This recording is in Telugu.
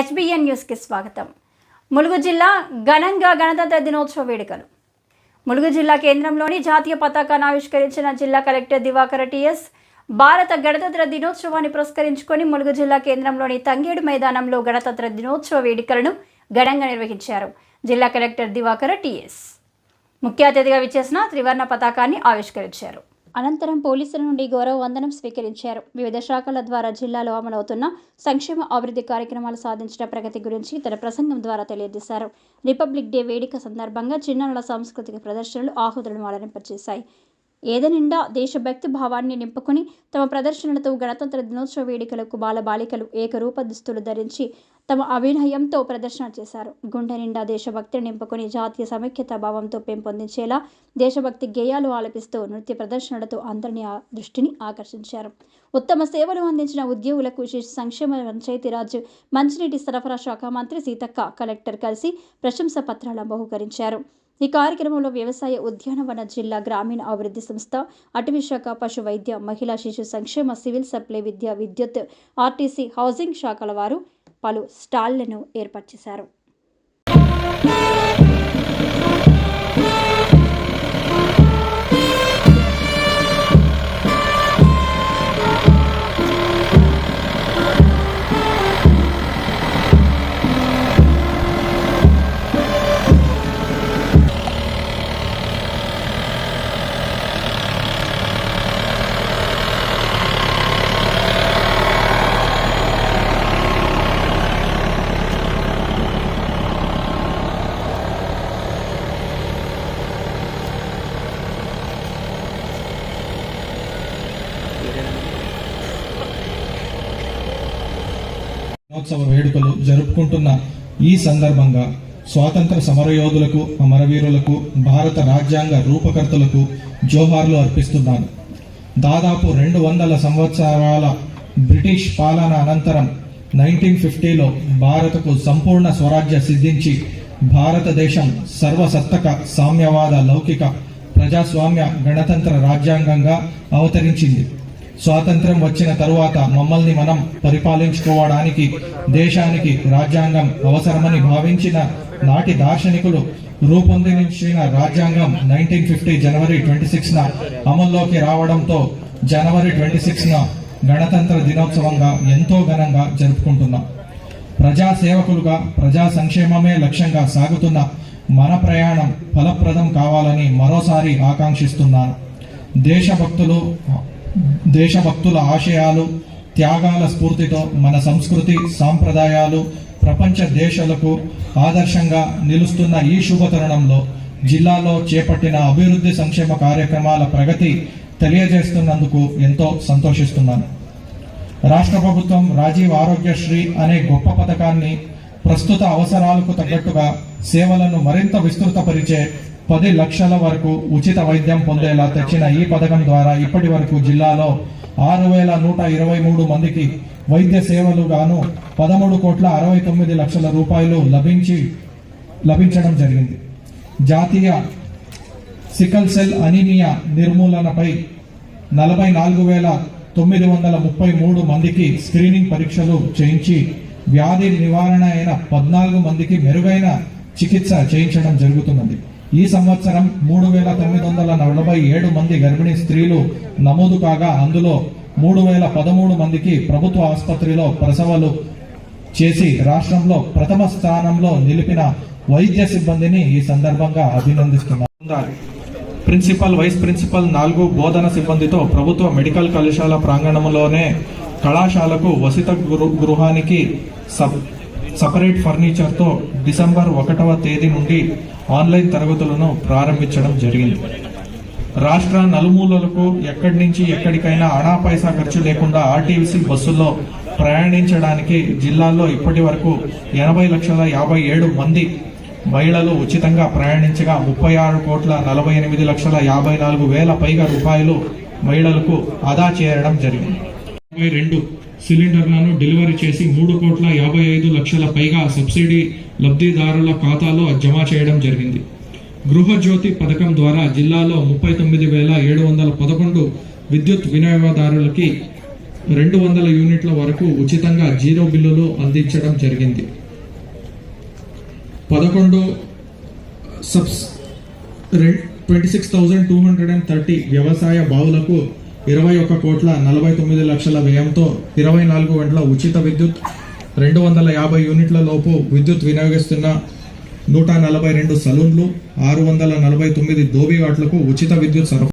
HBN న్యూస్ కి స్వాగతం. ములుగు జిల్లా ఘనంగా గణతంత్ర దినోత్సవ వేడుకలు. ములుగు జిల్లా కేంద్రంలోని జాతీయ పతాకాన్ని ఆవిష్కరించిన జిల్లా కలెక్టర్ దివాకర్ టిఎస్ భారత గణతంత్ర దినోత్సవాన్ని పురస్కరించుకొని ములుగు జిల్లా కేంద్రంలోని తంగేడు మైదానంలో గణతంత్ర దినోత్సవ వేడుకలను ఘనంగా నిర్వహించారు. జిల్లా కలెక్టర్ దివాకర్ టిఎస్ ముఖ్య అతిథిగా విచ్చేసిన త్రివర్ణ పతాకాన్ని ఆవిష్కరించారు. అనంతరం పోలీసుల నుండి గౌరవ వందనం స్వీకరించారు. వివిధ శాఖల ద్వారా జిల్లాలో అమలవుతున్న సంక్షేమ అభివృద్ధి కార్యక్రమాలు సాధించిన ప్రగతి గురించి తన ప్రసంగం ద్వారా తెలియజేశారు. రిపబ్లిక్ డే వేడుక సందర్భంగా చిన్నారుల సాంస్కృతిక ప్రదర్శనలు ఆహుతులను అలరింపచేశాయి. ఏదనిండా దేశభక్తి భావాన్ని నింపుకొని తమ ప్రదర్శనలతో గణతంత్ర దినోత్సవ వేడుకలకు బాలబాలికలు ఏకరూప దుస్తులు ధరించి తమ అభినయంతో ప్రదర్శన చేశారు. గుండె నిండా దేశభక్తిని నింపుకొని జాతీయ సమైక్యతా భావంతో పెంపొందించేలా దేశభక్తి గేయాలు ఆలపిస్తూ నృత్య ప్రదర్శనలతో అందరినీ దృష్టిని ఆకర్షించారు. ఉత్తమ సేవలు అందించిన ఉద్యోగులకు శిశు సంక్షేమ పంచాయతీరాజ్ మంచినీటి సరఫరా శాఖ మంత్రి సీతక్క కలెక్టర్ కలిసి ప్రశంసా పత్రాలను బహుకరించారు. ఈ కార్యక్రమంలో వ్యవసాయ ఉద్యానవన జిల్లా గ్రామీణ అభివృద్ధి సంస్థ, అటవీ శాఖ, పశు వైద్య, మహిళా శిశు సంక్షేమ, సివిల్ సప్లై, విద్య, విద్యుత్, ఆర్టీసీ, హౌసింగ్ శాఖల వారు పలు స్టాళ్లను ఏర్పాటు చేశారు. దినోత్సవ వేడుకలు జరుపుకుంటున్న ఈ సందర్భంగా స్వాతంత్ర సమరయోధులకు, అమరవీరులకు, భారత రాజ్యాంగ రూపకర్తలకు జోహార్లు అర్పిస్తున్నాను. దాదాపు 200 సంవత్సరాల బ్రిటిష్ పాలన అనంతరం 1950లో భారతకు సంపూర్ణ స్వరాజ్య సిద్ధించి భారతదేశం సర్వసత్తక సామ్యవాద లౌకిక ప్రజాస్వామ్య గణతంత్ర రాజ్యాంగంగా అవతరించింది. స్వాతంత్ర్యం వచ్చిన తరువాత మమ్మల్ని మనం పరిపాలించుకోవడానికి దేశానికి రాజ్యాంగం అవసరమని భావించిన నాటి దార్శనికులు రూపొందించిన రాజ్యాంగం 1950 జనవరి 26న అమల్లోకి రావడంతో జనవరి 26న గణతంత్ర దినోత్సవంగా ఎంతో ఘనంగా జరుపుకుంటున్నాం. ప్రజాసేవకులుగా ప్రజా సంక్షేమమే లక్ష్యంగా సాగుతున్న మన ప్రయాణం ఫలప్రదం కావాలని మరోసారి ఆకాంక్షిస్తున్నాను. దేశభక్తుల ఆశయాలు, త్యాగాల స్ఫూర్తితో మన సంస్కృతి, సాంప్రదాయాలు ప్రపంచ దేశాలకు ఆదర్శంగా నిలుస్తున్న ఈ శుభతరుణంలో జిల్లాలో చేపట్టిన అభివృద్ధి సంక్షేమ కార్యక్రమాల ప్రగతి తెలియజేస్తున్నందుకు ఎంతో సంతోషిస్తున్నాను. రాష్ట్ర ప్రభుత్వం రాజీవ్ ఆరోగ్యశ్రీ అనే గొప్ప పథకాన్ని ప్రస్తుత అవసరాలకు తగ్గట్టుగా సేవలను మరింత విస్తృతపరిచే 10 లక్షల వరకు ఉచిత వైద్యం పొందేలా తెచ్చిన ఈ పథకం ద్వారా ఇప్పటి వరకు జిల్లాలో 6,123 మందికి వైద్య సేవలు గాను 13,69,00,000 రూపాయలు లభించడం జరిగింది. జాతీయ సికల్ సెల్ అనీమియా నిర్మూలనపై 44,933 మందికి స్క్రీనింగ్ పరీక్షలు చేయించి వ్యాధి నివారణ అయిన 14 మందికి మెరుగైన చికిత్స చేయించడం జరుగుతున్నది. ఈ సంవత్సరం 3,947 మంది గర్భిణీ స్త్రీలు నమోదు కాగా అందులో 3,013 మందికి ప్రభుత్వ ఆసుపత్రిలో ప్రసవాలు చేసి రాష్ట్రంలో ప్రథమ స్థానంలో నిలిపిన వైద్య సిబ్బందిని ఈ సందర్భంగా అభినందిస్తున్నారు. ప్రిన్సిపల్, వైస్ ప్రిన్సిపల్, 4 బోధన సిబ్బందితో ప్రభుత్వ మెడికల్ కళాశాల ప్రాంగణంలోనే కళాశాలకు వసతి గృహానికి సపరేట్ ఫర్నిచర్తో డిసెంబర్ 1వ తేదీ నుండి ఆన్లైన్ తరగతులను ప్రారంభించడం జరిగింది. రాష్ట్ర నలుమూలలకు ఎక్కడి నుంచి ఎక్కడికైనా అనా పైసా ఖర్చు లేకుండా ఆర్టీసీ బస్సుల్లో ప్రయాణించడానికి జిల్లాలో ఇప్పటి వరకు 80,57,000 మంది మహిళలు ఉచితంగా ప్రయాణించగా 36,48,54,000 పైగా రూపాయలు మహిళలకు ఆదా చేయడం జరిగింది. 22 సిలిండర్లను డెలివరీ చేసి 3,55,00,000 పైగా సబ్సిడీ లబ్ధిదారుల ఖాతాలో జమ చేయడం జరిగింది. గృహజ్యోతి పథకం ద్వారా జిల్లాలో 39,711 విద్యుత్ వినియోగదారులకి 200 యూనిట్ల వరకు ఉచితంగా జీరో బిల్లులు అందించడం జరిగింది. 26,230 వ్యవసాయ బావులకు 21,49,00,000 వ్యయంతో 24 గంటల ఉచిత విద్యుత్, 250 యూనిట్ల లోపు విద్యుత్ వినియోగిస్తున్న 142 సలూన్లు, 649 దోబిఘాట్లకు ఉచిత విద్యుత్ సరఫరా